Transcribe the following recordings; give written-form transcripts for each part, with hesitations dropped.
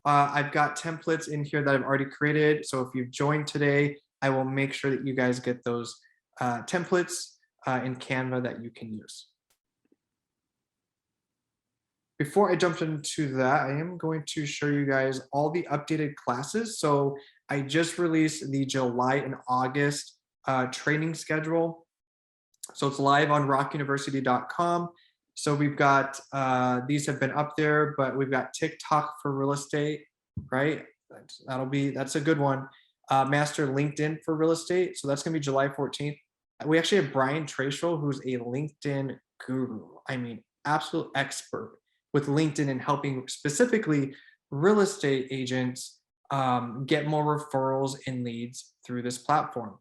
I've got templates in here that I've already created. So if you've joined today, I will make sure that you guys get those templates in Canva that you can use. Before I jump into that, I am going to show you guys all the updated classes. So I just released the July and August training schedule. So it's live on rockuniversity.com. So we've got, these have been up there, but we've got TikTok for real estate, right? That's a good one. Master LinkedIn for real estate. So that's gonna be July 14th. We actually have Brian Tracial, who's a LinkedIn guru. I mean, absolute expert with LinkedIn and helping specifically real estate agents get more referrals and leads through this platform.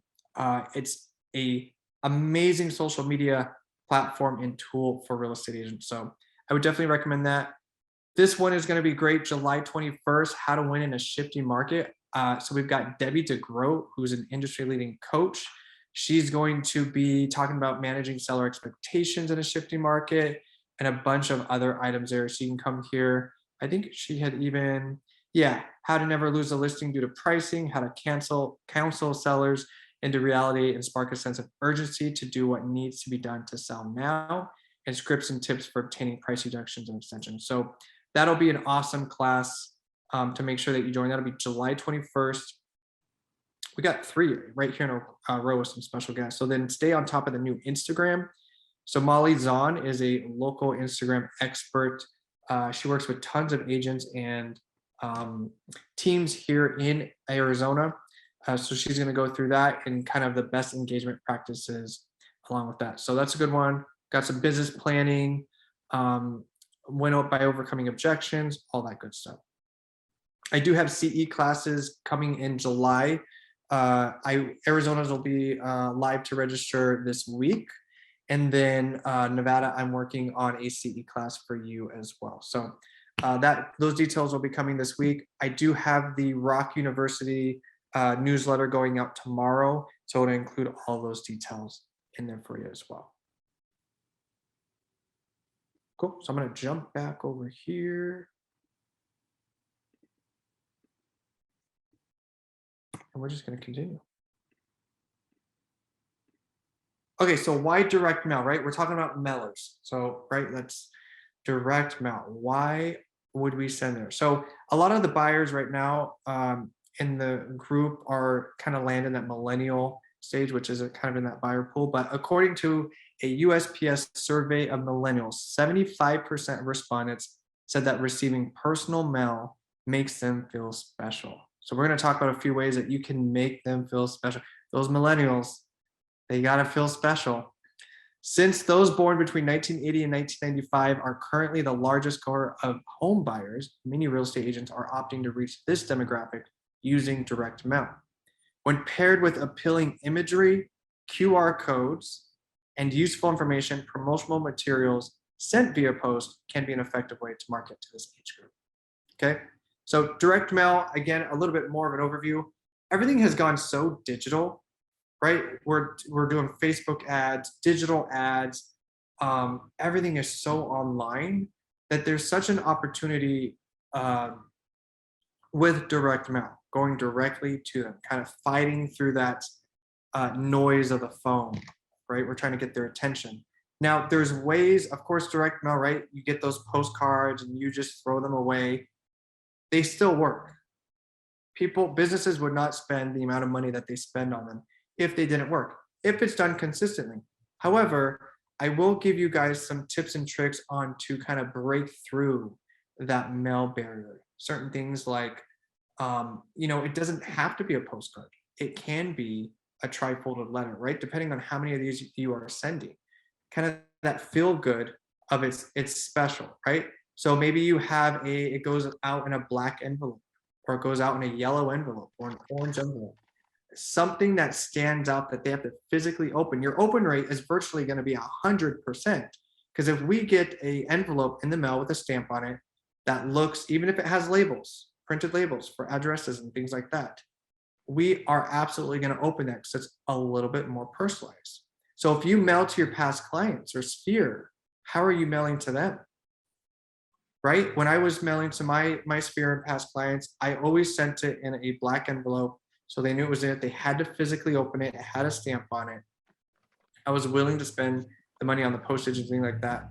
It's a amazing social media platform and tool for real estate agents. So I would definitely recommend that. This one is going to be great. July 21st, how to win in a shifty market. So we've got Debbie DeGroat, who's an industry leading coach. She's going to be talking about managing seller expectations in a shifty market and a bunch of other items there. So you can come here. I think she had even, yeah, how to never lose a listing due to pricing, how to counsel sellers into reality and spark a sense of urgency to do what needs to be done to sell now, and scripts and tips for obtaining price reductions and extensions. So that'll be an awesome class to make sure that you join. That'll be July 21st. We got 3 right here in a row with some special guests. So then stay on top of the new Instagram. So Molly Zahn is a local Instagram expert. She works with tons of agents and teams here in Arizona. So she's going to go through that and kind of the best engagement practices along with that. So that's a good one. Got some business planning, went up by overcoming objections, all that good stuff. I do have CE classes coming in July. Arizona's will be live to register this week. And then Nevada, I'm working on a CE class for you as well. So those details will be coming this week. I do have the Rock University newsletter going out tomorrow. So it'll include all those details in there for you as well. Cool. So I'm going to jump back over here. And we're just going to continue. Okay, so why direct mail, right? We're talking about mailers. So, right, that's direct mail. Why would we send there? So a lot of the buyers right now in the group are kind of landing that millennial stage, which is kind of in that buyer pool. But according to a USPS survey of millennials, 75% of respondents said that receiving personal mail makes them feel special. So we're going to talk about a few ways that you can make them feel special. Those millennials, they got to feel special. Since those born between 1980 and 1995 are currently the largest cohort of home buyers, many real estate agents are opting to reach this demographic using direct mail. When paired with appealing imagery, QR codes, and useful information, promotional materials sent via post can be an effective way to market to this age group. Okay, so direct mail, again, a little bit more of an overview. Everything has gone so digital, right? We're doing Facebook ads, digital ads. Everything is so online that there's such an opportunity with direct mail, going directly to them, kind of fighting through that noise of the phone, right? We're trying to get their attention. Now, there's ways, of course, direct mail, right? You get those postcards and you just throw them away. They still work. Businesses would not spend the amount of money that they spend on them if they didn't work, if it's done consistently. However, I will give you guys some tips and tricks on to kind of break through that mail barrier. Certain things like, it doesn't have to be a postcard. It can be a tri-folded letter, right? Depending on how many of these you are sending. Kind of that feel good of it's special, right? So maybe you have it goes out in a black envelope, or it goes out in a yellow envelope or an orange envelope. Something that stands out that they have to physically open. Your open rate is virtually going to be 100%. Because if we get an envelope in the mail with a stamp on it that looks, even if it has labels, printed labels for addresses and things like that, we are absolutely going to open that because it's a little bit more personalized. So if you mail to your past clients or sphere, how are you mailing to them? right? When I was mailing to my sphere and past clients, I always sent it in a black envelope so they knew it was it. They had to physically open it. It had a stamp on it. I was willing to spend the money on the postage and things like that.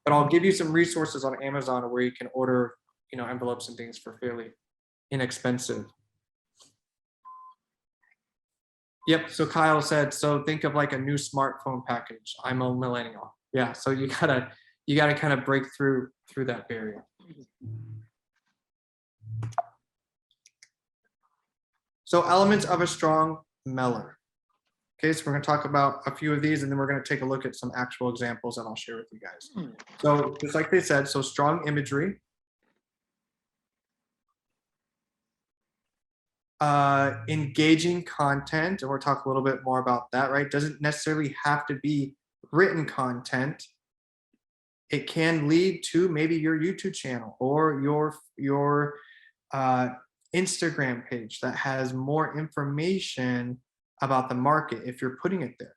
But I'll give you some resources on Amazon where you can order, envelopes and things for fairly inexpensive. Yep. So Kyle said, so think of like a new smartphone package. I'm a millennial. Yeah. So you gotta kind of break through that barrier. So elements of a strong mailer. Okay, so we're going to talk about a few of these, and then we're going to take a look at some actual examples that I'll share with you guys. So just like they said, so strong imagery, engaging content, and we'll talk a little bit more about that, right? Doesn't necessarily have to be written content. It can lead to maybe your YouTube channel or your Instagram page that has more information about the market if you're putting it there.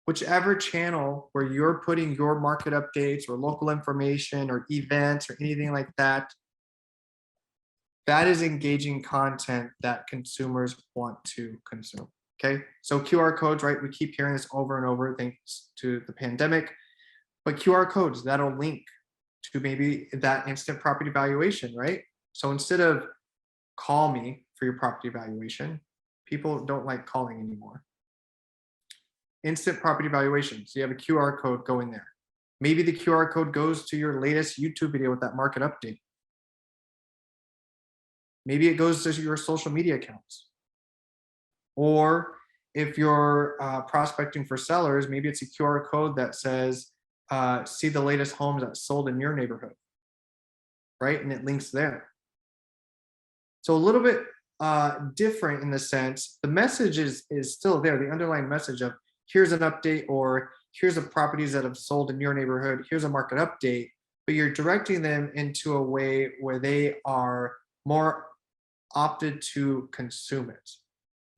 Whichever channel where you're putting your market updates or local information or events or anything like that, that is engaging content that consumers want to consume. Okay, so QR codes, right? We keep hearing this over and over thanks to the pandemic, but QR codes that'll link to maybe that instant property valuation, right? So instead of call me for your property valuation, people don't like calling anymore. Instant property valuation. So you have a QR code going there. Maybe the QR code goes to your latest YouTube video with that market update. Maybe it goes to your social media accounts. Or if you're prospecting for sellers, maybe it's a QR code that says, see the latest homes that sold in your neighborhood, right? And it links there. So a little bit different in the sense, the message is still there, the underlying message of here's an update, or here's the properties that have sold in your neighborhood, here's a market update, but you're directing them into a way where they are more opted to consume it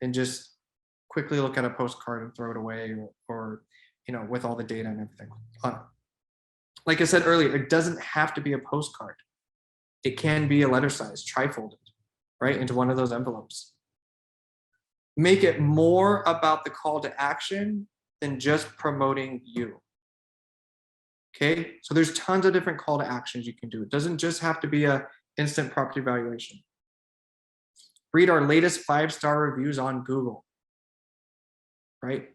and just quickly look at a postcard and throw it away, or with all the data and everything. Like I said earlier, it doesn't have to be a postcard. It can be a letter size, trifolded, right, into one of those envelopes. Make it more about the call to action than just promoting you. Okay, so there's tons of different call to actions you can do. It doesn't just have to be a instant property valuation. Read our latest 5-star reviews on Google, right?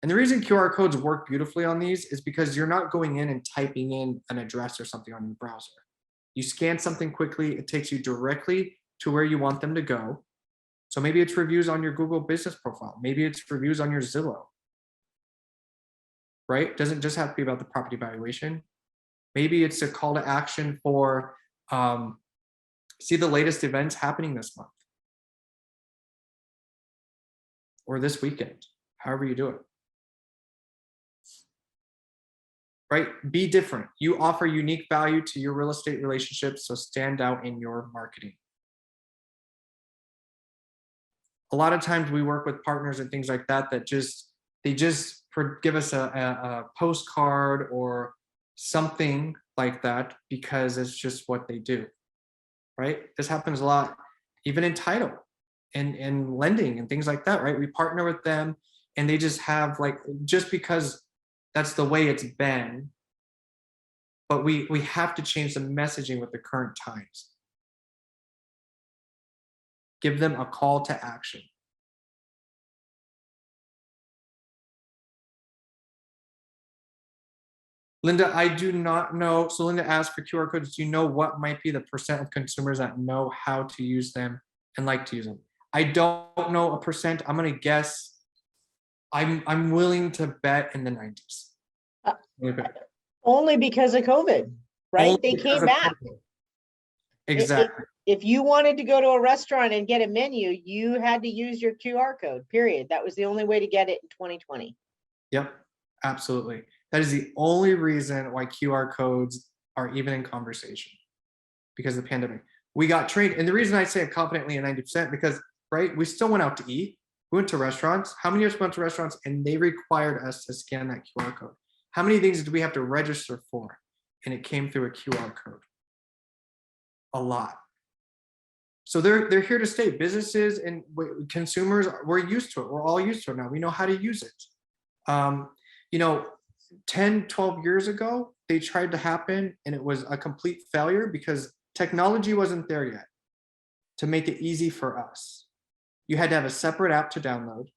And the reason QR codes work beautifully on these is because you're not going in and typing in an address or something on your browser. You scan something quickly, it takes you directly to where you want them to go. So maybe it's reviews on your Google business profile. Maybe it's reviews on your Zillow, right? It doesn't just have to be about the property valuation. Maybe it's a call to action for see the latest events happening this month or this weekend, however you do it. Right? Be different. You offer unique value to your real estate relationships, so stand out in your marketing. A lot of times we work with partners and things like that that they just give us a postcard or something like that because it's just what they do, right? This happens a lot, even in title and lending and things like that, right? We partner with them and they just have just because that's the way it's been, but we have to change the messaging with the current times. Give them a call to action. Linda, I do not know. So Linda asked for QR codes. Do you know what might be the percent of consumers that know how to use them and like to use them? I don't know a percent. I'm going to guess. I'm willing to bet in the 90s. Only because of COVID, right? Only they came back. Exactly. If you wanted to go to a restaurant and get a menu, you had to use your QR code, period. That was the only way to get it in 2020. Yep, absolutely. That is the only reason why QR codes are even in conversation, because of the pandemic. We got trained. And the reason I say it confidently at 90%, because, right, we still went out to eat. We went to restaurants. How many of us went to restaurants and they required us to scan that QR code? How many things did we have to register for? And it came through a QR code. a lot. So they're here to stay. Businesses and consumers, we're used to it. We're all used to it now. We know how to use it. You know, 10, 12 years ago, they tried to happen and it was a complete failure because technology wasn't there yet to make it easy for us. You had to have a separate app to download,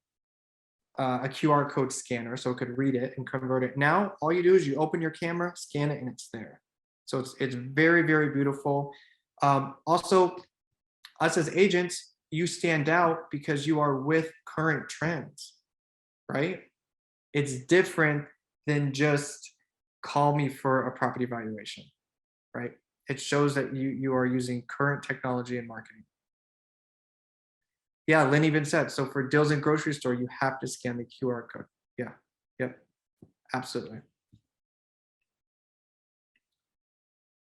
a QR code scanner so it could read it and convert it. Now, all you do is you open your camera, scan it, and it's there. So it's very, very beautiful. Also, us as agents, you stand out because you are with current trends, right? It's different than just call me for a property valuation, right? It shows that you are using current technology and marketing. Yeah, Lynn even said, so for deals in grocery store, you have to scan the QR code. Yeah, yep, absolutely.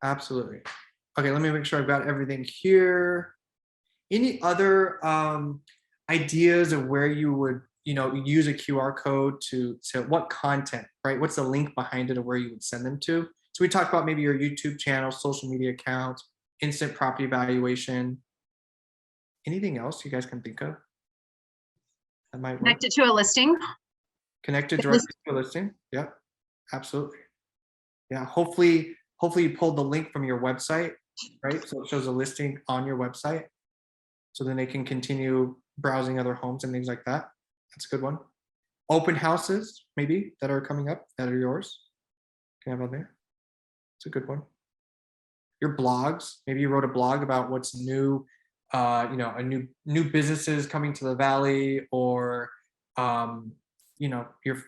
Absolutely. Okay, let me make sure I've got everything here. Any other ideas of where you would, use a QR code to what content, right? What's the link behind it or where you would send them to? So we talked about maybe your YouTube channel, social media accounts, instant property valuation. Anything else you guys can think of that might work? Connected to a listing. Connected directly to a listing. Yep, absolutely. Yeah, hopefully you pulled the link from your website, right? So it shows a listing on your website. So then they can continue browsing other homes and things like that. That's a good one. Open houses, maybe, that are coming up that are yours. Can I have on there? It's a good one. Your blogs, maybe you wrote a blog about what's new, a new businesses coming to the valley, or your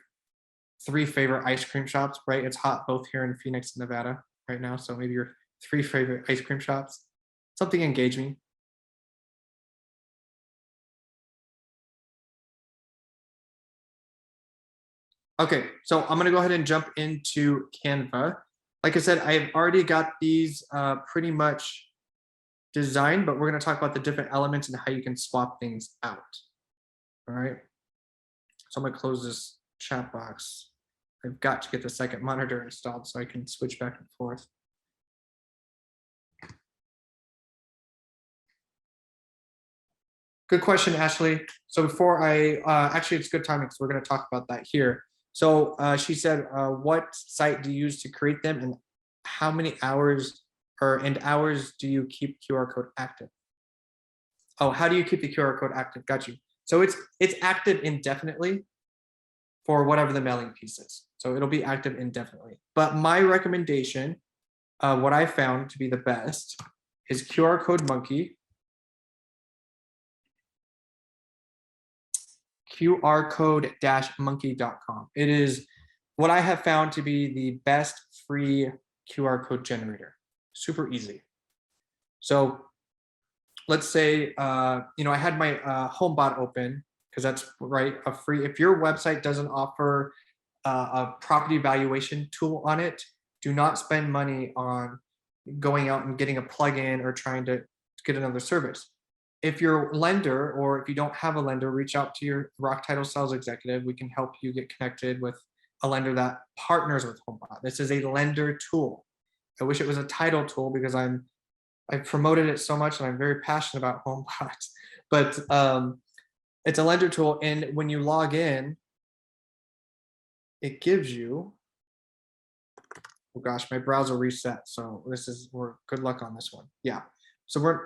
3 favorite ice cream shops, right? It's hot both here in Phoenix, Nevada right now. So maybe your 3 favorite ice cream shops, something engaging. Okay, so I'm gonna go ahead and jump into Canva. Like I said, I've already got these pretty much designed, but we're gonna talk about the different elements and how you can swap things out. All right, so I'm gonna close this chat box. I've got to get the second monitor installed so I can switch back and forth. Good question, Ashley. So before actually, it's good timing because we're going to talk about that here. So she said, what site do you use to create them, and how many hours do you keep QR code active? Oh, how do you keep the QR code active? Got you. So it's active indefinitely for whatever the mailing piece is. So it'll be active indefinitely. But my recommendation, what I found to be the best, is QR Code Monkey. QRcode-monkey.com. It is what I have found to be the best free QR code generator. Super easy. So let's say, I had my HomeBot open because that's right, a free. If your website doesn't offer a property valuation tool on it, do not spend money on going out and getting a plugin or trying to get another service. If your lender, or if you don't have a lender, reach out to your Rock Title sales executive. We can help you get connected with a lender that partners with HomeBot. This is a lender tool. I wish it was a title tool because I've promoted it so much and I'm very passionate about HomeBot. But it's a lender tool, and when you log in, it gives you. Oh gosh, my browser reset. So we're good luck on this one. Yeah. So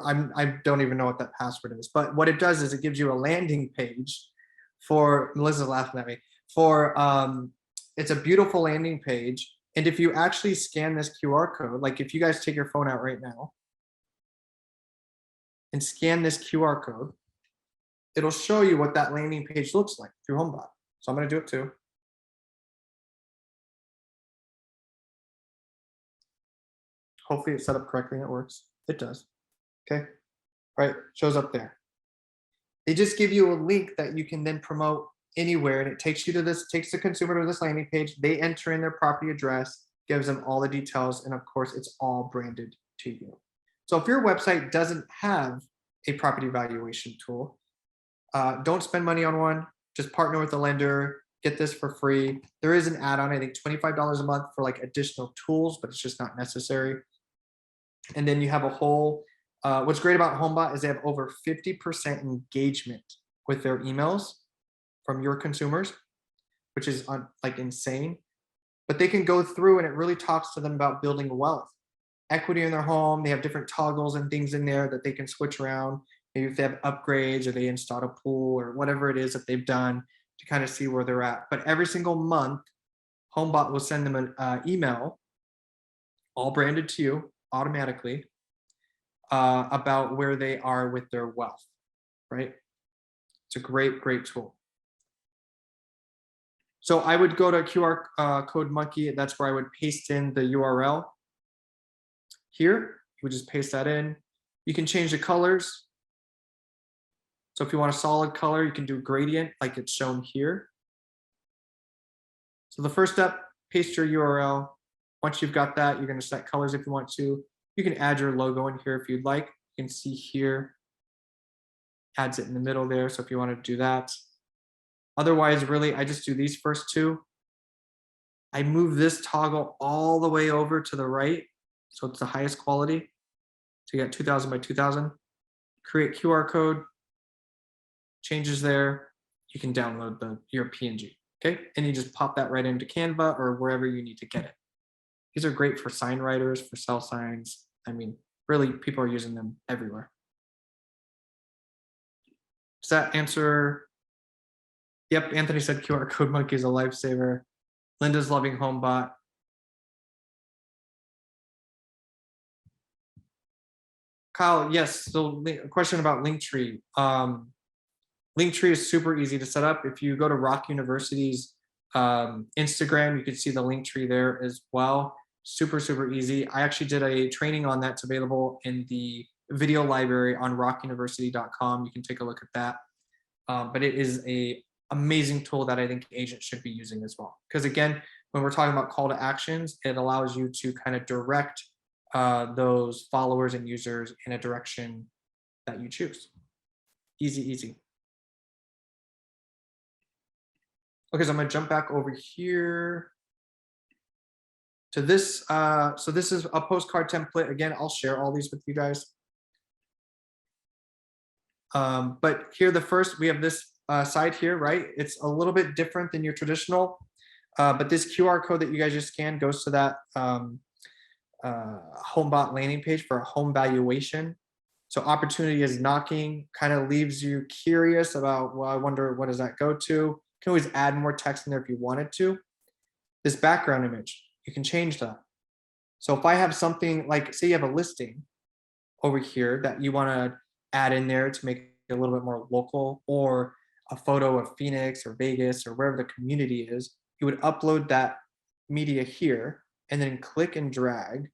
I don't even know what that password is, but what it does is it gives you a landing page for, Melissa's laughing at me, it's a beautiful landing page. And if you actually scan this QR code, like if you guys take your phone out right now and scan this QR code, it'll show you what that landing page looks like through HomeBot. So I'm going to do it too. Hopefully it's set up correctly and it works. It does. Okay. All right. Shows up there. They just give you a link that you can then promote anywhere, and it takes you to this, takes the consumer to this landing page. They enter in their property address, gives them all the details, and of course, it's all branded to you. So if your website doesn't have a property valuation tool, don't spend money on one. Just partner with a lender. Get this for free. There is an add-on, I think $25 a month for like additional tools, but it's just not necessary. And then you have a whole, what's great about HomeBot is they have over 50% engagement with their emails from your consumers, which is like insane. But they can go through and it really talks to them about building wealth, equity in their home. They have different toggles and things in there that they can switch around. Maybe if they have upgrades or they installed a pool or whatever it is that they've done to kind of see where they're at. But every single month, HomeBot will send them an email, all branded to you automatically, about where they are with their wealth, right? It's a great, great tool. So I would go to QR code monkey. That's where I would paste in the URL. Here, you would just paste that in. You can change the colors. So if you want a solid color, you can do gradient like it's shown here. So the first step, paste your URL. Once you've got that, you're going to set colors if you want to. You can add your logo in here if you'd like. You can see here, adds it in the middle there. So if you want to do that. Otherwise, really, I just do these first two. I move this toggle all the way over to the right. So it's the highest quality. So you got 2000 by 2000. Create QR code. Changes there. You can download your PNG. Okay. And you just pop that right into Canva or wherever you need to get it. These are great for sign writers, for sell signs. I mean, really, people are using them everywhere. Does that answer? Yep, Anthony said QR code monkey is a lifesaver. Linda's loving HomeBot. Kyle, yes, so a question about Linktree. Linktree is super easy to set up. If you go to Rock University's Instagram, you can see the Linktree there as well. Super, super easy. I actually did a training on that's available in the video library on rockuniversity.com. You can take a look at that. But it is an amazing tool that I think agents should be using as well. Because again, when we're talking about call to actions, it allows you to kind of direct those followers and users in a direction that you choose. Easy, easy. Okay, so I'm gonna jump back over here to this. So this is a postcard template. Again, I'll share all these with you guys. But here, we have this side here, right? It's a little bit different than your traditional, but this QR code that you guys just scanned goes to that HomeBot landing page for a home valuation. So opportunity is knocking, kind of leaves you curious about, well, I wonder what does that go to? You can always add more text in there if you wanted to. This background image, you can change that. So if I have something like, say you have a listing over here that you want to add in there to make it a little bit more local, or a photo of Phoenix or Vegas or wherever the community is, you would upload that media here and then click and drag, and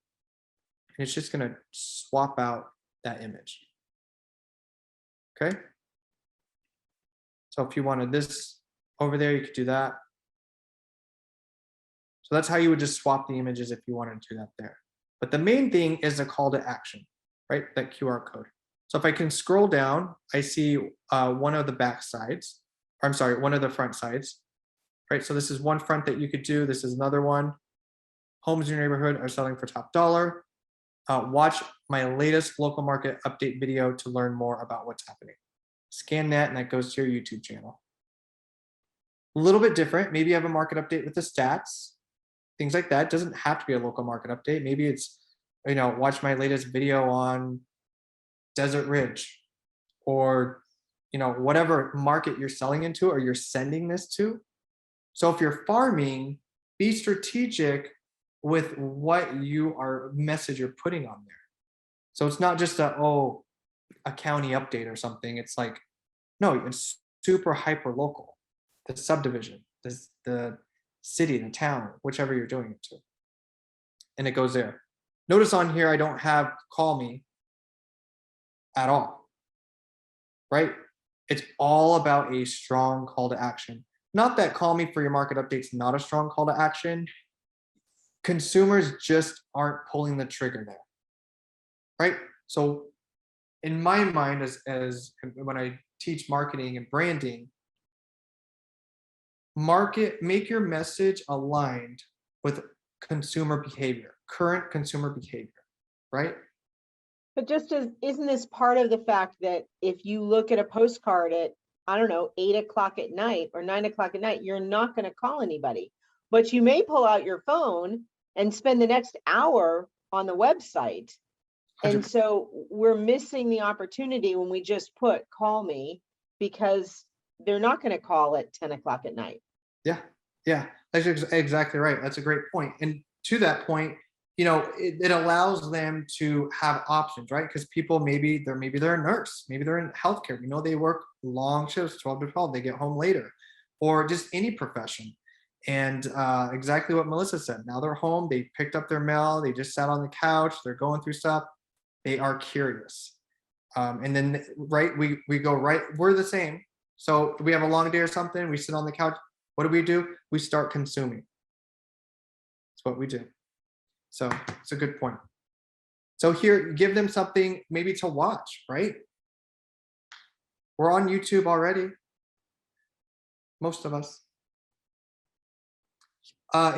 it's just going to swap out that image. Okay. So if you wanted this over there, you could do that. So that's how you would just swap the images if you wanted to do that there. But the main thing is a call to action, right? That QR code. So if I can scroll down, I see one of the back sides, or I'm sorry, one of the front sides, right? So this is one front that you could do. This is another one. Homes in your neighborhood are selling for top dollar. Watch my latest local market update video to learn more about what's happening. Scan that and that goes to your YouTube channel. A little bit different. Maybe you have a market update with the stats, things like that. It doesn't have to be a local market update. Maybe it's, watch my latest video on Desert Ridge, or, whatever market you're selling into or you're sending this to. So if you're farming, be strategic with what message you're putting on there. So it's not just a county update or something. It's like, no, it's super hyper local. The subdivision, the city, the town, whichever you're doing it to. And it goes there. Notice on here, I don't have call me at all, right? It's all about a strong call to action. Not that call me for your market update's not a strong call to action. Consumers just aren't pulling the trigger there, right? So in my mind, as when I teach marketing and branding, make your message aligned with consumer behavior, current consumer behavior, right? But just as, isn't this part of the fact that if you look at a postcard at, I don't know, 8 o'clock at night or 9 o'clock at night, you're not going to call anybody. But you may pull out your phone and spend the next hour on the website. And 100%. so we're missing the opportunity when we just put call me, because they're not going to call at 10 o'clock at night. Yeah, yeah, that's exactly right. That's a great point. And to that point, it allows them to have options, right? Because people maybe they're a nurse, maybe they're in healthcare. They work long shifts, 12 to 12. They get home later, or just any profession. And exactly what Melissa said. Now they're home. They picked up their mail. They just sat on the couch. They're going through stuff. They are curious. And then right, we go right. We're the same. So we have a long day or something. We sit on the couch. What do? We start consuming. That's what we do. So it's a good point. So here, give them something maybe to watch, right? We're on YouTube already. Most of us.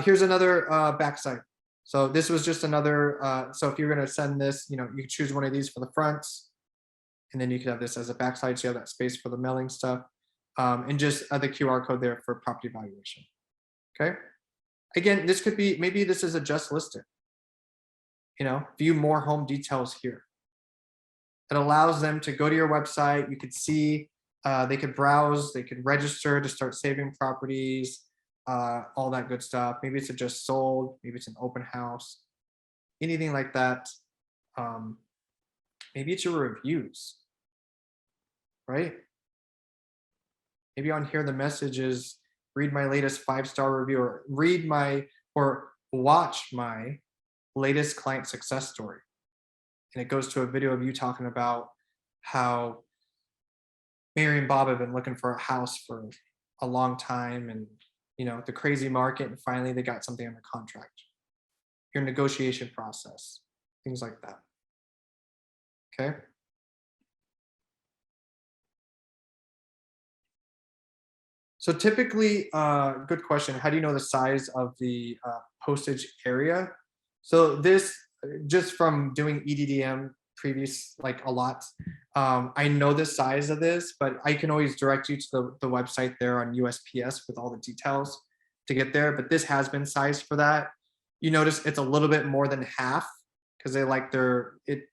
Here's another backside. So this was just another, so if you're gonna send this, you can choose one of these for the fronts, and then you could have this as a backside, so you have that space for the mailing stuff. And just the QR code there for property valuation. Okay. Again, this could be, maybe this is a just listed. View more home details here. It allows them to go to your website. You could see, they could browse, they could register to start saving properties, all that good stuff. Maybe it's a just sold, maybe it's an open house, anything like that. Maybe it's your reviews, right? Maybe on here the message is read my latest 5-star review, or watch my latest client success story. And it goes to a video of you talking about how Mary and Bob have been looking for a house for a long time, and the crazy market, and finally they got something under contract. Your negotiation process, things like that. Okay. So typically, good question. How do you know the size of the postage area? So this, just from doing EDDM previous, like a lot, I know the size of this, but I can always direct you to the website there on USPS with all the details to get there. But this has been sized for that. You notice it's a little bit more than half because they like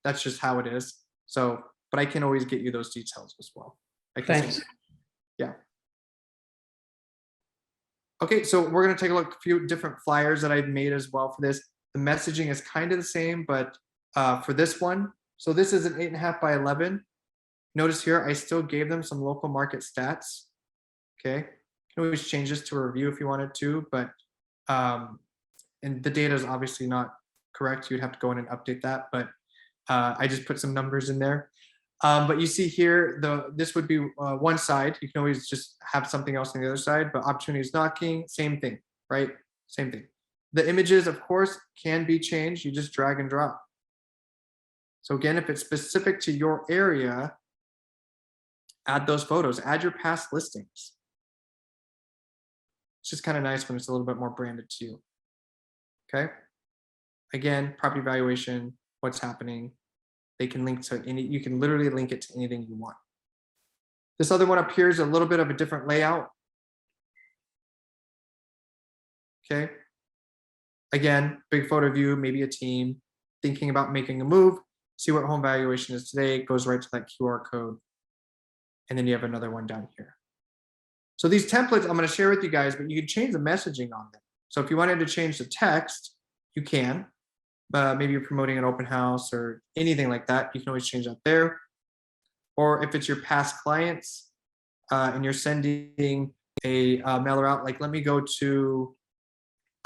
that's just how it is. So, but I can always get you those details as well. Thanks. Yeah. Okay, so we're going to take a look at a few different flyers that I've made as well for this. The messaging is kind of the same, but for this one, so this is an 8.5 by 11. Notice here, I still gave them some local market stats. Okay, you can always change this to a review if you wanted to, but and the data is obviously not correct. You'd have to go in and update that, but I just put some numbers in there. But you see here, this would be one side. You can always just have something else on the other side, but opportunities knocking, same thing, right? Same thing. The images, of course, can be changed. You just drag and drop. So again, if it's specific to your area, add those photos, add your past listings. It's just kind of nice when it's a little bit more branded to you. Okay. Again, property valuation, what's happening. They can link to you can literally link it to anything you want. This other one up here is a little bit of a different layout. Okay. Again, big photo view, maybe a team thinking about making a move, see what home valuation is today, it goes right to that QR code. And then you have another one down here. So these templates I'm going to share with you guys, but you can change the messaging on them. So if you wanted to change the text, you can. Maybe you're promoting an open house or anything like that, you can always change that there. Or if it's your past clients and you're sending a mailer out, like let me go to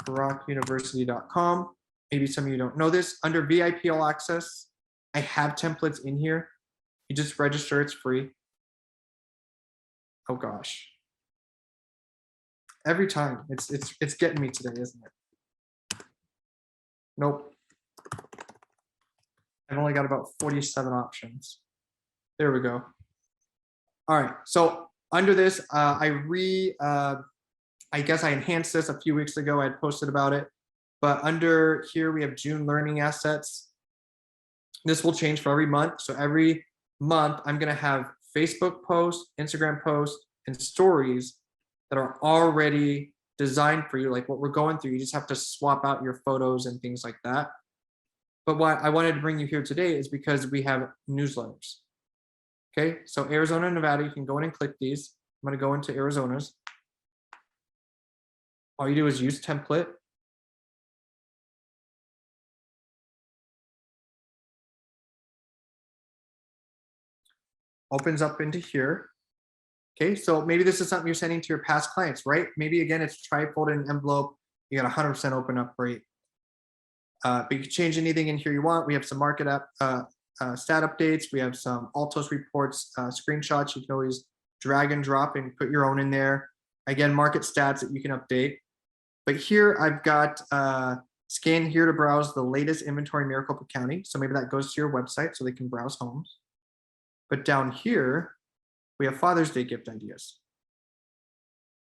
rockuniversity.com. Maybe some of you don't know this. Under VIP All Access, I have templates in here. You just register, it's free. Oh gosh. Every time, it's getting me today, isn't it? Nope. I've only got about 47 options. There we go. All right, so under this, I guess I enhanced this a few weeks ago. I had posted about it, but under here we have June learning assets. This will change for every month. So every month, I'm going to have Facebook posts, Instagram posts, and stories that are already designed for you, like what we're going through. You just have to swap out your photos and things like that. But why I wanted to bring you here today is because we have newsletters. Okay, so Arizona and Nevada, you can go in and click these. I'm going to go into Arizona's. All you do is use template. Opens up into here. Okay, so maybe this is something you're sending to your past clients, right? Maybe again, it's trifold in an envelope. You got 100% open up rate. But you can change anything in here you want. We have some market up, stat updates. We have some Altos reports, screenshots. You can always drag and drop and put your own in there. Again, market stats that you can update. But here I've got scan here to browse the latest inventory in Maricopa County. So maybe that goes to your website so they can browse homes. But down here, we have Father's Day gift ideas.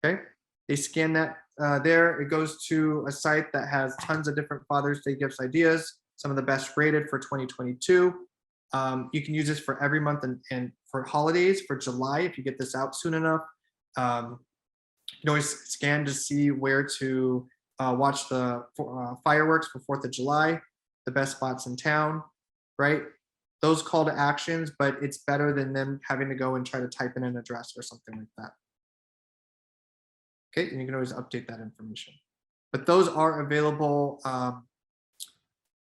Okay, they scan that there. It goes to a site that has tons of different Father's Day gifts ideas, some of the best rated for 2022. You can use this for every month and for holidays for July if you get this out soon enough. You can always scan to see where to watch the fireworks for 4th of July, the best spots in town, right? Those call to actions, but it's better than them having to go and try to type in an address or something like that. Okay, and you can always update that information. But those are available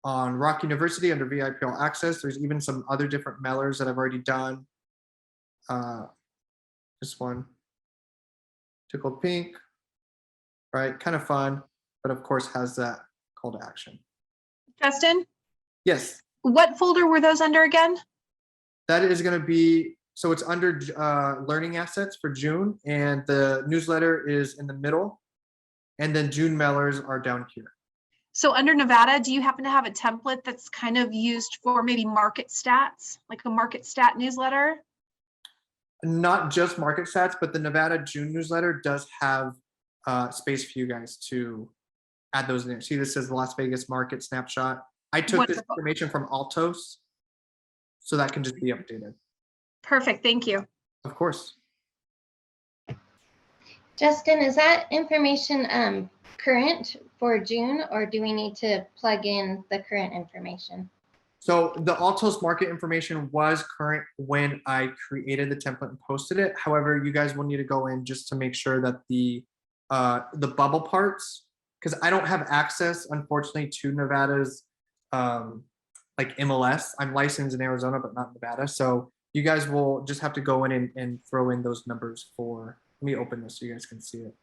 on Rock University under VIP All Access. There's even some other different mailers that I've already done. This one, Tickled Pink, right? Kind of fun, but of course has that call to action. Justin, Yes, what folder were those under again? that is going to be, so it's under learning assets for June, and the newsletter is in the middle, and then June mailers are down here. So under Nevada, do you happen to have a template that's kind of used for maybe market stats, like a market stat newsletter? Not just market stats, but the Nevada June newsletter does have space for you guys to add those in there. See, this says the Las Vegas market snapshot. I took this Wonderful. information from Altos, so that can just be updated. Perfect, thank you. Of course. Justin, is that information current for June, or do we need to plug in the current information? So the Altos market information was current when I created the template and posted it. However, you guys will need to go in just to make sure that the bubble parts, because I don't have access, unfortunately, to Nevada's like MLS. I'm licensed in Arizona, but not Nevada. So you guys will just have to go in and throw in those numbers for, let me open this so you guys can see it.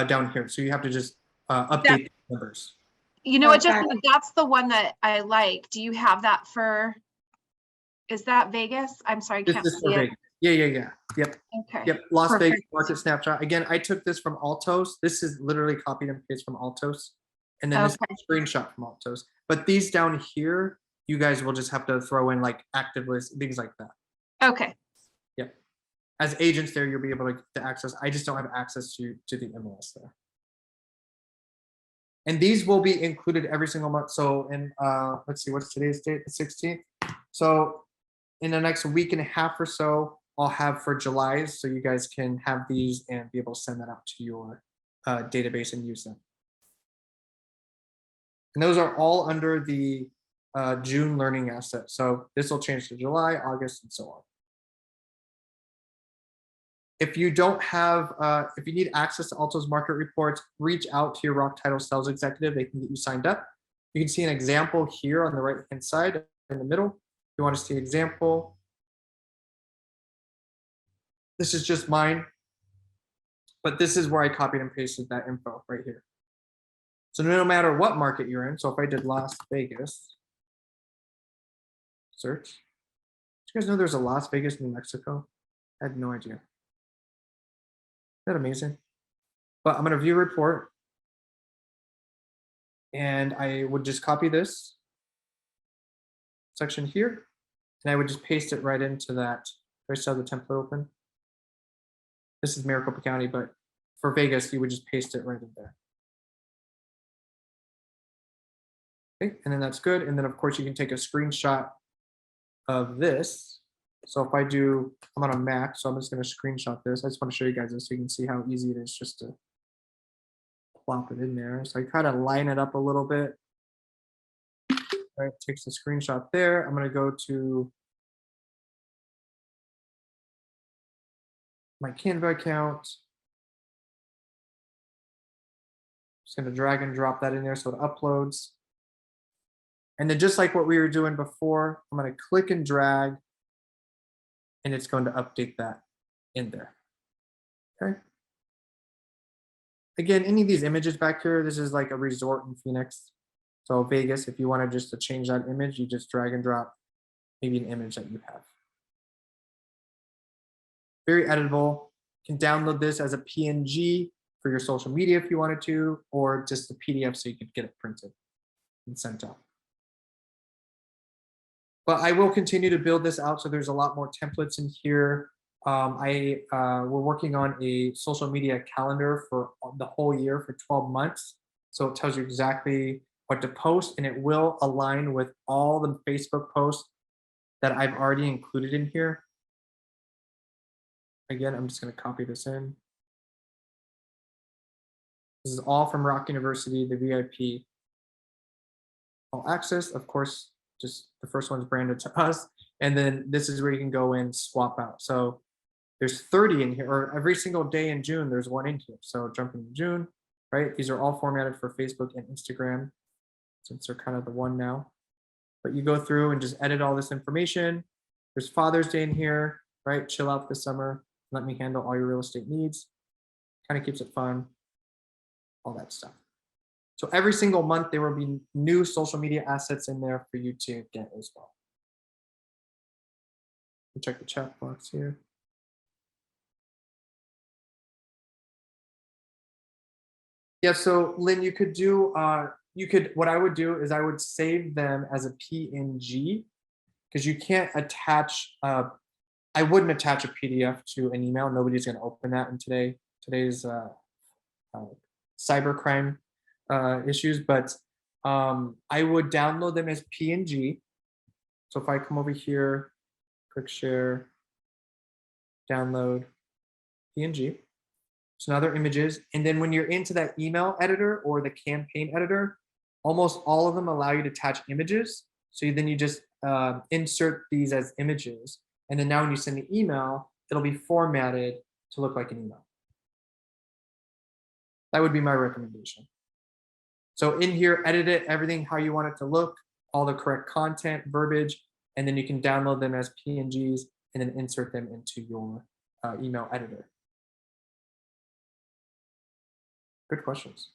Down here. So you have to just update the numbers. You know what, Okay. Justin, that's the one that I like. Do you have that for, is that Vegas? I'm sorry, I This can't is for see it. Vegas. Yeah. Yep. Okay. Yep. Las Perfect. Vegas market snapshot. Again, I took this from Altos. This is literally copied and pasted from Altos. And then this is a screenshot from Altos. But these down here, you guys will just have to throw in like active list, things like that. Okay, As agents there, you'll be able to access. I just don't have access to the MLS there. And these will be included every single month. So in, let's see, what's today's date, the 16th. So in the next week and a half or so, I'll have for July, so you guys can have these and be able to send that out to your database and use them. And those are all under the June learning asset. So this will change to July, August, and so on. If you don't have, if you need access to Altos market reports, reach out to your Rock Title sales executive. They can get you signed up. You can see an example here on the right-hand side in the middle. If you want to see an example, this is just mine, but this is where I copied and pasted that info right here. So no matter what market you're in, so if I did Las Vegas, search, did you guys know there's a Las Vegas, New Mexico? I had no idea. Isn't that amazing? But I'm going to view report. And I would just copy this section here. And I would just paste it right into that. Do I still have the template open? This is Maricopa County, but for Vegas, you would just paste it right in there. Okay, and then that's good. And then of course you can take a screenshot of this. So if I do, I'm on a Mac, so I'm just going to screenshot this. I just want to show you guys this so you can see how easy it is just to plop it in there. So I kind of line it up a little bit. Right, takes the screenshot there. I'm going to go to my Canva account. Just going to drag and drop that in there so it uploads. And then just like what we were doing before, I'm going to click and drag, and it's going to update that in there. Okay. Again, any of these images back here, this is like a resort in Phoenix. So Vegas, if you wanted just to change that image, you just drag and drop maybe an image that you have. Very editable. You can download this as a PNG for your social media if you wanted to, or just a PDF so you could get it printed and sent out. But I will continue to build this out, so there's a lot more templates in here. We're working on a social media calendar for the whole year for 12 months. So it tells you exactly what to post, and it will align with all the Facebook posts that I've already included in here. Again, I'm just going to copy this in. This is all from Rock University, the VIP all access. Of course, just the first one's branded to us. And then this is where you can go in, swap out. So there's 30 in here, or every single day in June, there's one in here. So jump into June, right? These are all formatted for Facebook and Instagram, since they're kind of the one now. But you go through and just edit all this information. There's Father's Day in here, right? Chill out this summer. Let me handle all your real estate needs. Kind of keeps it fun, all that stuff. So every single month, there will be new social media assets in there for you to get as well. Check the chat box here. Yeah, so Lynn, you could do, what I would do is I would save them as a PNG, because you can't attach, I wouldn't attach a PDF to an email. Nobody's going to open that in today's cybercrime issues, but I would download them as PNG. So if I come over here, click share, download PNG. So now they're images. And then when you're into that email editor or the campaign editor, almost all of them allow you to attach images. So then you just insert these as images. And then now when you send the email, it'll be formatted to look like an email. That would be my recommendation. So in here, edit it, everything how you want it to look, all the correct content, verbiage, and then you can download them as PNGs and then insert them into your email editor. Good questions.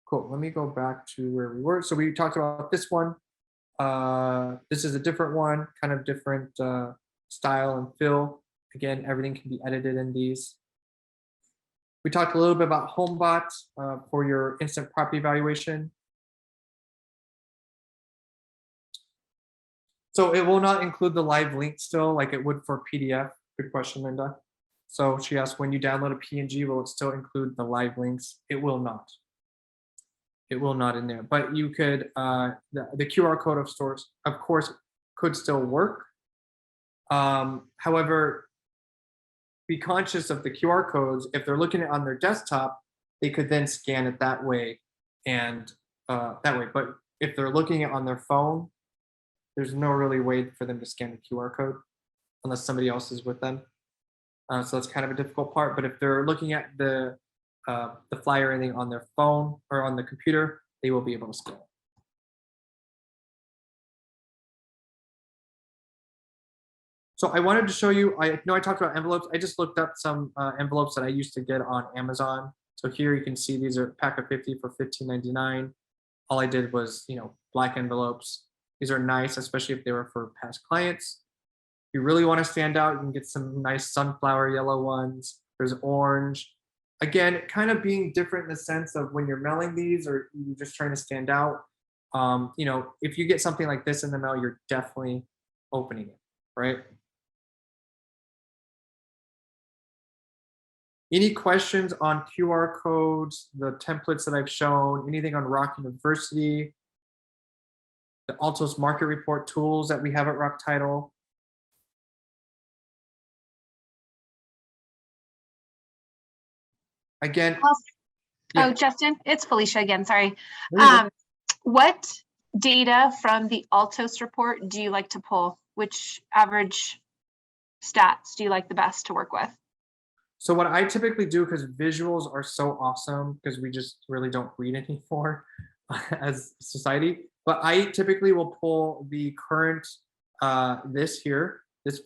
Cool, let me go back to where we were. So we talked about this one. This is a different one, kind of different style and feel. Again, everything can be edited in these. We talked a little bit about HomeBot for your instant property valuation. So it will not include the live link still like it would for PDF. Good question, Linda. So she asked, when you download a PNG, will it still include the live links? It will not. It will not in there, but you could, the QR code of stores, of course, could still work. However, be conscious of the QR codes. If they're looking at it on their desktop, they could then scan it that way and that way. But if they're looking at it on their phone, there's no really way for them to scan the QR code unless somebody else is with them. So that's kind of a difficult part. But if they're looking at the flyer or anything on their phone or on the computer, they will be able to scan it. So I wanted to show you, I know I talked about envelopes. I just looked up some envelopes that I used to get on Amazon. So here you can see these are a pack of 50 for $15.99. All I did was, black envelopes. These are nice, especially if they were for past clients. If you really want to stand out, you can get some nice sunflower yellow ones. There's orange. Again, kind of being different in the sense of when you're mailing these or you're just trying to stand out. If you get something like this in the mail, you're definitely opening it, right? Any questions on QR codes, the templates that I've shown, anything on Rock University, the Altos market report tools that we have at Rock Title? Again, yeah. Oh, Justin, it's Felicia again, sorry. there you go. What data from the Altos report do you like to pull? Which average stats do you like the best to work with? So what I typically do, because visuals are so awesome, because we just really don't read anymore as a society, but I typically will pull the current, this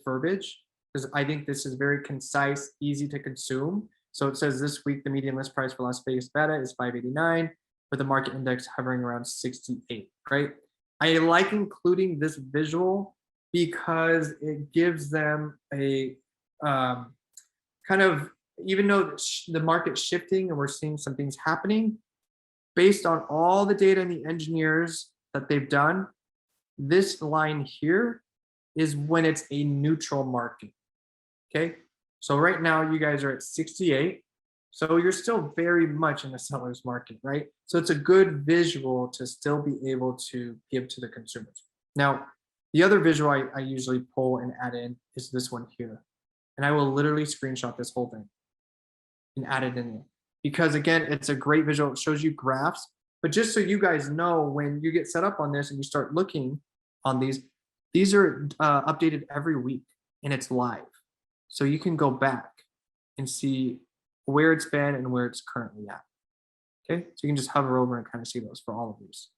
verbiage, because I think this is very concise, easy to consume. So it says this week, the median list price for Las Vegas Beta is 589, with the market index hovering around 68, right? I like including this visual because it gives them a, kind of, even though the market's shifting and we're seeing some things happening, based on all the data and the engineers that they've done, this line here is when it's a neutral market, okay? So right now you guys are at 68. So you're still very much in the seller's market, right? So it's a good visual to still be able to give to the consumers. Now, the other visual I usually pull and add in is this one here. And I will literally screenshot this whole thing and add it in there. Because again, it's a great visual. It shows you graphs. But just so you guys know, when you get set up on this and you start looking on these are updated every week and it's live. So you can go back and see where it's been and where it's currently at. Okay, so you can just hover over and kind of see those for all of these.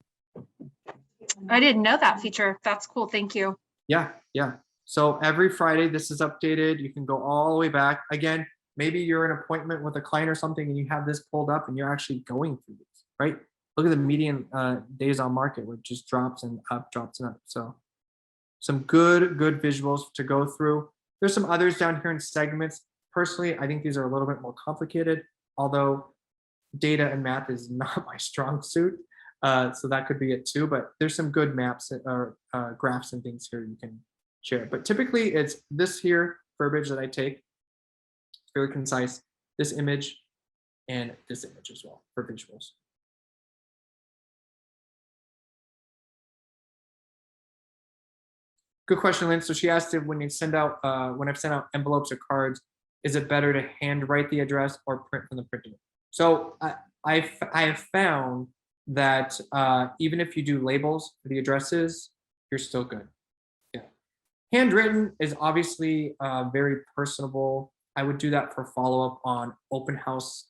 I didn't know that feature. That's cool. Thank you. Yeah, yeah. So every Friday, this is updated. You can go all the way back. Again, maybe you're in an appointment with a client or something and you have this pulled up and you're actually going through this, right? Look at the median days on market, where it just drops and up, drops and up. So some good visuals to go through. There's some others down here in segments. Personally, I think these are a little bit more complicated, although data and math is not my strong suit. So that could be it too, but there's some good maps or graphs and things here you can share. But typically it's this here verbiage that I take. It's very concise. This image and this image as well for visuals. Good question, Lynn. So she asked if when you send out, when I've sent out envelopes or cards, is it better to handwrite the address or print from the printer? So I have found that even if you do labels for the addresses, you're still good. Yeah. Handwritten is obviously very personable. I would do that for follow-up on open house,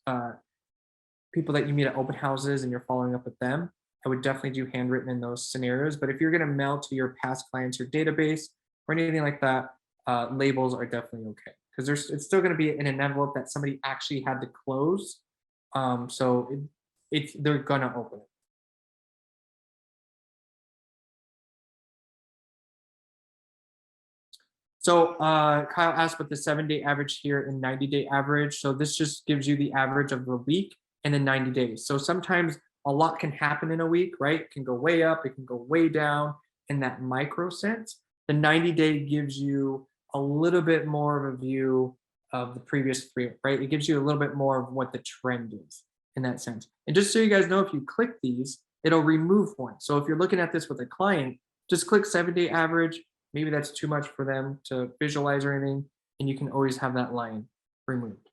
people that you meet at open houses and you're following up with them. I would definitely do handwritten in those scenarios. But if you're going to mail to your past clients, your database, or anything like that, labels are definitely okay, because it's still going to be in an envelope that somebody actually had to close. So they're going to open it. So Kyle asked about the 7-day average here and 90-day average. So this just gives you the average of the week and then 90 days. So sometimes a lot can happen in a week, right? It can go way up, it can go way down in that micro sense. The 90-day gives you a little bit more of a view of the previous 3, right? It gives you a little bit more of what the trend is in that sense. And just so you guys know, if you click these, it'll remove one. So if you're looking at this with a client, just click 7-day average. Maybe that's too much for them to visualize or anything, and you can always have that line removed.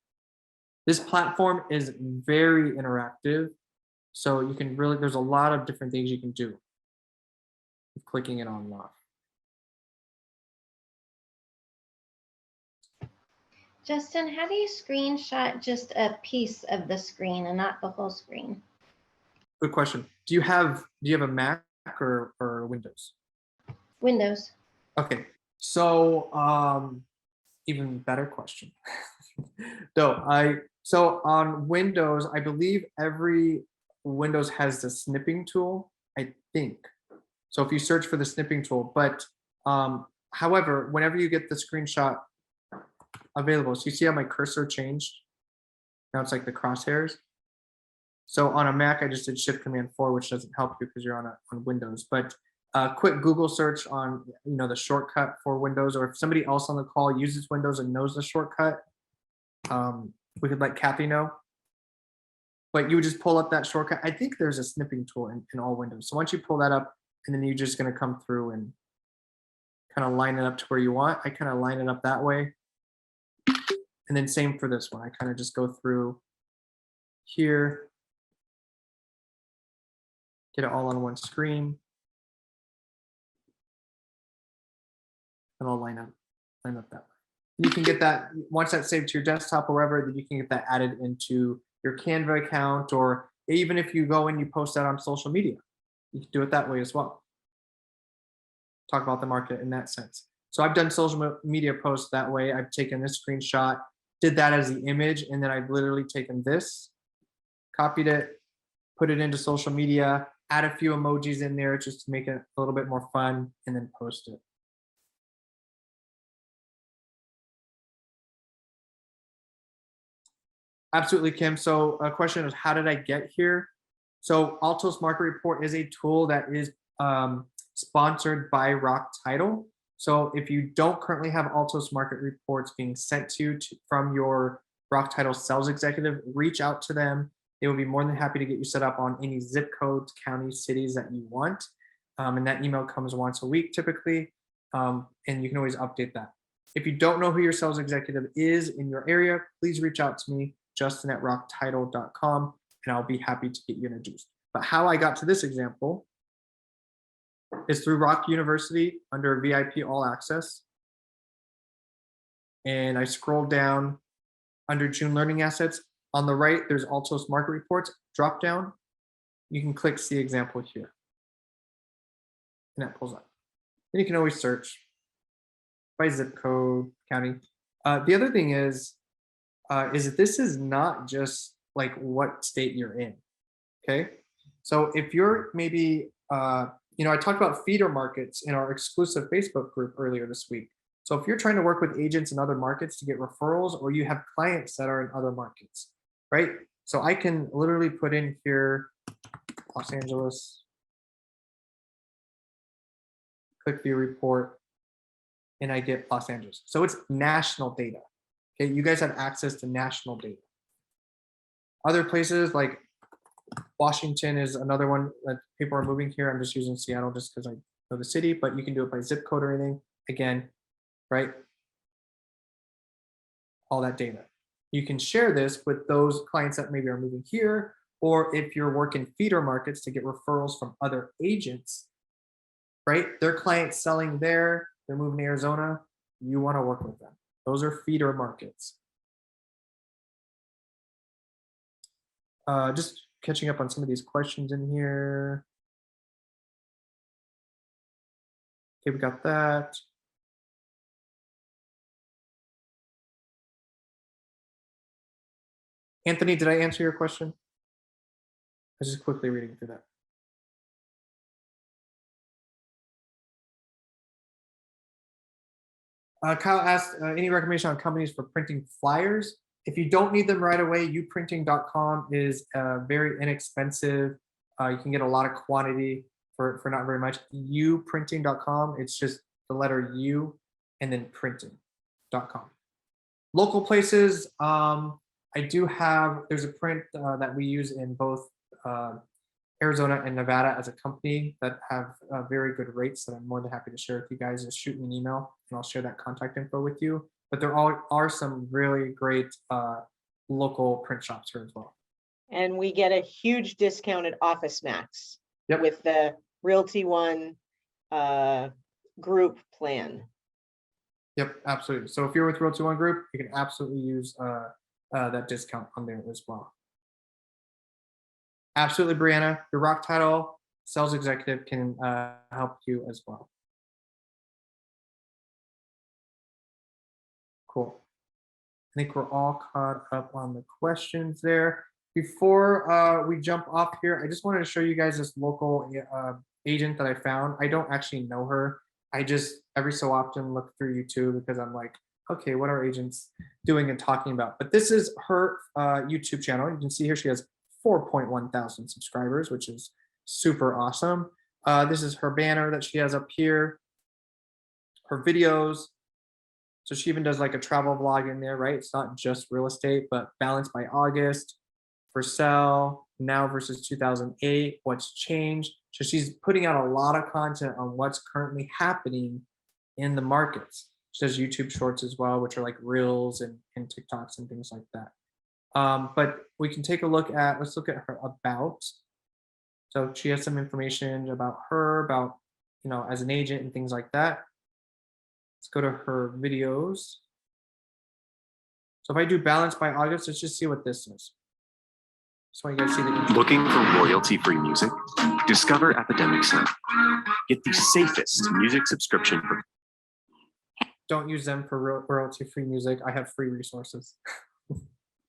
This platform is very interactive. So you can really, there's a lot of different things you can do with clicking it on and off. Justin, how do you screenshot just a piece of the screen and not the whole screen? Good question. Do you have a Mac or Windows? Windows. Okay, so even better question. So on Windows, I believe every Windows has the snipping tool, I think. So if you search for the snipping tool, but however, whenever you get the screenshot available, so you see how my cursor changed? Now it's like the crosshairs. So on a Mac, I just did Shift Command 4, which doesn't help you because you're on Windows. But quick Google search on the shortcut for Windows, or if somebody else on the call uses Windows and knows the shortcut, we could let Kathy know. But you would just pull up that shortcut. I think there's a snipping tool in all windows. So once you pull that up, and then you're just going to come through and kind of line it up to where you want. I kind of line it up that way. And then same for this one. I kind of just go through here, get it all on one screen. And I'll line up that way. You can get that, once that's saved to your desktop or wherever, then you can get that added into your Canva account, or even if you go and you post that on social media, you can do it that way as well. Talk about the market in that sense. So I've done social media posts that way. I've taken this screenshot, did that as the image, and then I've literally taken this, copied it, put it into social media, add a few emojis in there just to make it a little bit more fun, and then post it. Absolutely, Kim. So a question is, how did I get here? So Altos Market Report is a tool that is sponsored by Rock Title. So if you don't currently have Altos Market Reports being sent to you from your Rock Title sales executive, reach out to them. They will be more than happy to get you set up on any zip codes, counties, cities that you want. And that email comes once a week typically. And you can always update that. If you don't know who your sales executive is in your area, please reach out to me, justin@rocktitle.com, and I'll be happy to get you introduced. But how I got to this example is through Rock University under VIP All Access. And I scroll down under June Learning Assets. On the right, there's Altos Market Reports, drop down. You can click see example here. And that pulls up. Then you can always search by zip code, county. The other thing is that this is not just like what state you're in, okay? So if you're maybe, I talked about feeder markets in our exclusive Facebook group earlier this week. So if you're trying to work with agents in other markets to get referrals, or you have clients that are in other markets, right? So I can literally put in here, Los Angeles, click view report, and I get Los Angeles. So it's national data. Okay, you guys have access to national data. Other places like Washington is another one that people are moving here. I'm just using Seattle just because I know the city, but you can do it by zip code or anything. Again, right? All that data. You can share this with those clients that maybe are moving here, or if you're working feeder markets to get referrals from other agents, right? Their clients selling there, they're moving to Arizona, you want to work with them. Those are feeder markets. Just catching up on some of these questions in here. Okay, we got that. Anthony, did I answer your question? I was just quickly reading through that. Kyle asked, any recommendation on companies for printing flyers? If you don't need them right away, uprinting.com is very inexpensive. You can get a lot of quantity for not very much. Uprinting.com, it's just the letter U and then printing.com. Local places, I do have, there's a print that we use in both Arizona and Nevada as a company that have very good rates that I'm more than happy to share with you guys. Just shoot me an email and I'll share that contact info with you. But there are some really great local print shops here as well. And we get a huge discount at Office Max. Yep. With the Realty One group plan. Yep, absolutely. So if you're with Realty One Group, you can absolutely use that discount on there as well. Absolutely, Brianna. Your Rock Title sales executive can help you as well. Cool. I think we're all caught up on the questions there. Before we jump off here, I just wanted to show you guys this local agent that I found. I don't actually know her. I just every so often look through YouTube because I'm like, okay, what are agents doing and talking about? But this is her YouTube channel. You can see here she has 4.1 thousand subscribers, which is super awesome. This is her banner that she has up here, her videos. So she even does like a travel vlog in there, right? It's not just real estate, but balance by August, for sale, now versus 2008, what's changed. So she's putting out a lot of content on what's currently happening in the markets. She does YouTube shorts as well, which are like reels and TikToks and things like that. But we can take a look at, let's look at her about. So she has some information about her, about, you know, as an agent and things like that. Let's go to her videos. So if I do balance by August, let's just see what this is. So you guys see the intro. Looking for royalty-free music? Discover Epidemic Sound. Get the safest music subscription for Don't use them for royalty-free music. I have free resources.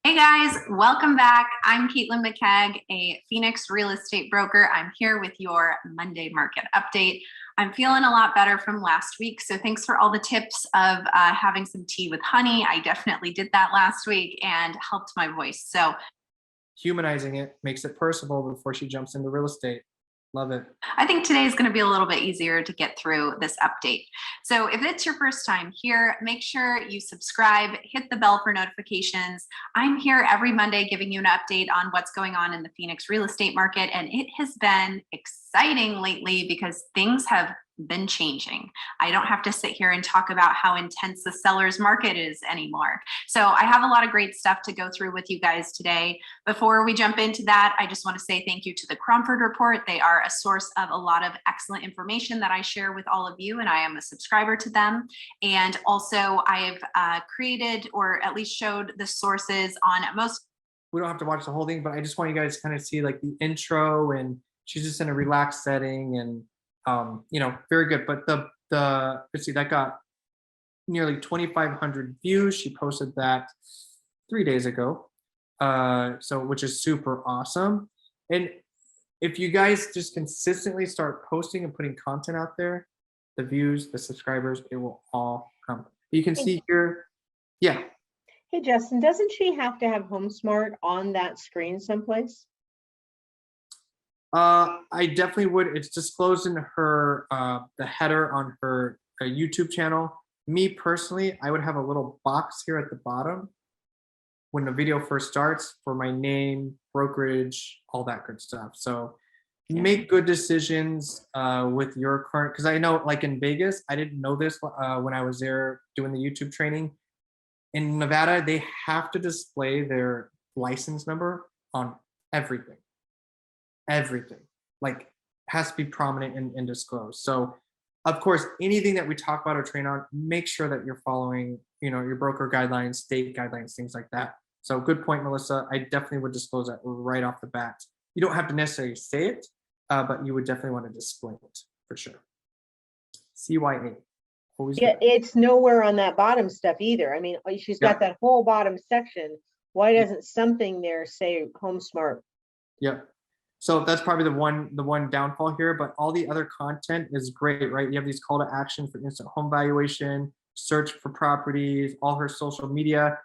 Hey guys, welcome back. I'm Caitlin McKegg, a Phoenix real estate broker. I'm here with your Monday market update. I'm feeling a lot better from last week, so thanks for all the tips of having some tea with honey. I definitely did that last week and helped my voice. So Humanizing it makes it personable before she jumps into real estate. Love it. I think today is going to be a little bit easier to get through this update. So if it's your first time here, make sure you subscribe, hit the bell for notifications. I'm here every Monday giving you an update on what's going on in the Phoenix real estate market. And it has been exciting lately because things have been changing. I don't have to sit here and talk about how intense the seller's market is anymore. So I have a lot of great stuff to go through with you guys today. Before we jump into that, I just want to say thank you to the Cromford Report. They are a source of a lot of excellent information that I share with all of you, and I am a subscriber to them. And also I've created, or at least showed, the sources on most. We don't have to watch the whole thing, but I just want you guys to kind of see like the intro, and she's just in a relaxed setting, and you know, very good. But the let's see, that got nearly 2,500 views. She posted that 3 days ago, so which is super awesome. And if you guys just consistently start posting and putting content out there, the views, the subscribers, it will all come. You can see here, yeah. Hey, Justin, doesn't she have to have HomeSmart on that screen someplace? I definitely would. It's disclosed in her the header on her YouTube channel. Me personally, I would have a little box here at the bottom when the video first starts for my name, brokerage, all that good stuff. So make good decisions with your current, because I know like in Vegas, I didn't know this when I was there doing the YouTube training. In Nevada, they have to display their license number on everything. Everything like has to be prominent and disclosed. So of course, anything that we talk about or train on, make sure that you're following, you know, your broker guidelines, state guidelines, things like that. So good point, Melissa. I definitely would disclose that right off the bat. You don't have to necessarily say it, but you would definitely want to display it for sure. CYA. Always Yeah, good. it's nowhere on that bottom stuff either. I mean, she's got that whole bottom section. Why doesn't something there say HomeSmart? Yep. So that's probably the one downfall here, but all the other content is great, right? You have these call to action for instant home valuation, search for properties, all her social media.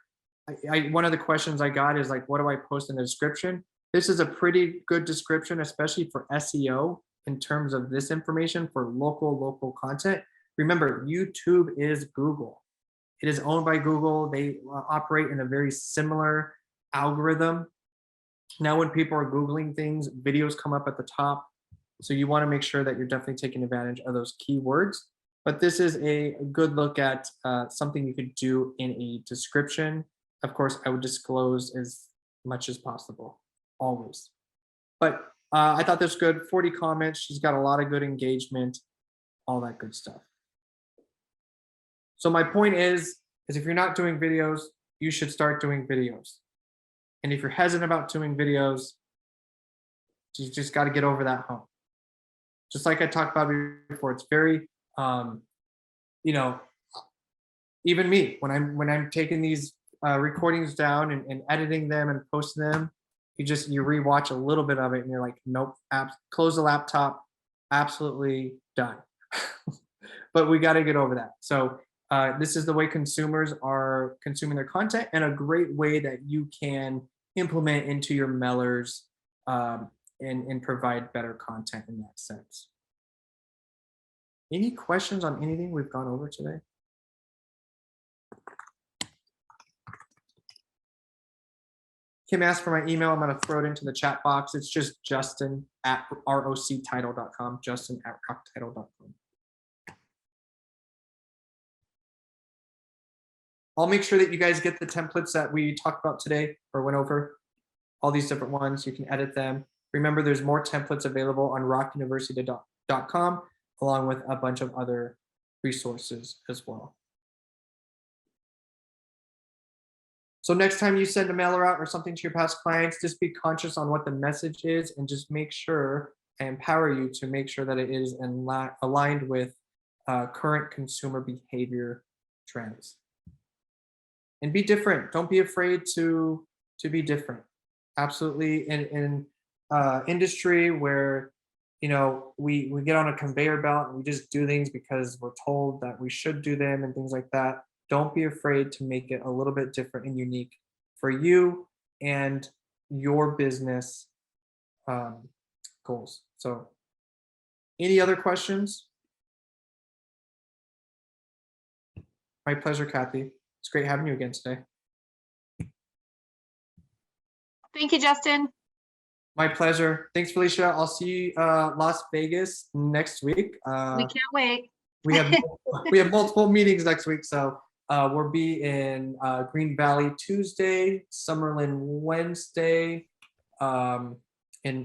One of the questions I got is like, what do I post in the description? This is a pretty good description, especially for SEO in terms of this information for local content. Remember, YouTube is Google. It is owned by Google. They operate in a very similar algorithm. Now, when people are Googling things, videos come up at the top. So you want to make sure that you're definitely taking advantage of those keywords. But this is a good look at something you could do in a description. Of course, I would disclose as much as possible, always. But I thought this was good. 40 comments. She's got a lot of good engagement, all that good stuff. So my point is if you're not doing videos, you should start doing videos. And if you're hesitant about doing videos, you just got to get over that hump. Just like I talked about before, it's very, you know, even me, when I'm taking these recordings down and editing them and posting them, you rewatch a little bit of it and you're like, nope, close the laptop, absolutely done. But we got to get over that. So this is the way consumers are consuming their content, and a great way that you can implement into your mailers and provide better content in that sense. Any questions on anything we've gone over today? Kim asked for my email. I'm going to throw it into the chat box. It's just justin@roctitle.com, justin@roctitle.com. I'll make sure that you guys get the templates that we talked about today or went over. All these different ones, you can edit them. Remember, there's more templates available on rockuniversity.com, along with a bunch of other resources as well. So next time you send a mailer out or something to your past clients, just be conscious on what the message is and just make sure, I empower you to make sure that it is aligned with current consumer behavior trends. And be different. Don't be afraid to be different. Absolutely. In industry where, you know, we get on a conveyor belt and we just do things because we're told that we should do them and things like that. Don't be afraid to make it a little bit different and unique for you and your business goals. So any other questions? My pleasure, Kathy. It's great having you again today. Thank you, Justin. My pleasure. Thanks, Felicia. I'll see you Las Vegas next week. We can't wait. We have multiple meetings next week, so we'll be in Green Valley Tuesday, Summerlin Wednesday, and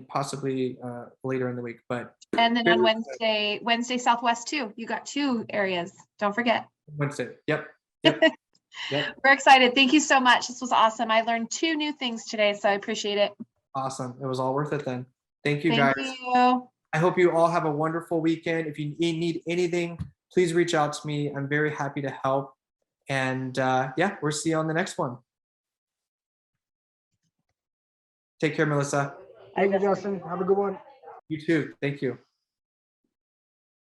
possibly later in the week. But And then on Wednesday Southwest too. You got 2 areas. Don't forget. Wednesday. Yep. We're excited. Thank you so much. This was awesome. I learned 2 new things today, so I appreciate it. Awesome. It was all worth it then. Thank you, Thank guys. you. I hope you all have a wonderful weekend. If you need anything, please reach out to me. I'm very happy to help. And yeah, we'll see you on the next one. Take care, Melissa. Thank you, Justin. Have a good one. You too. Thank you.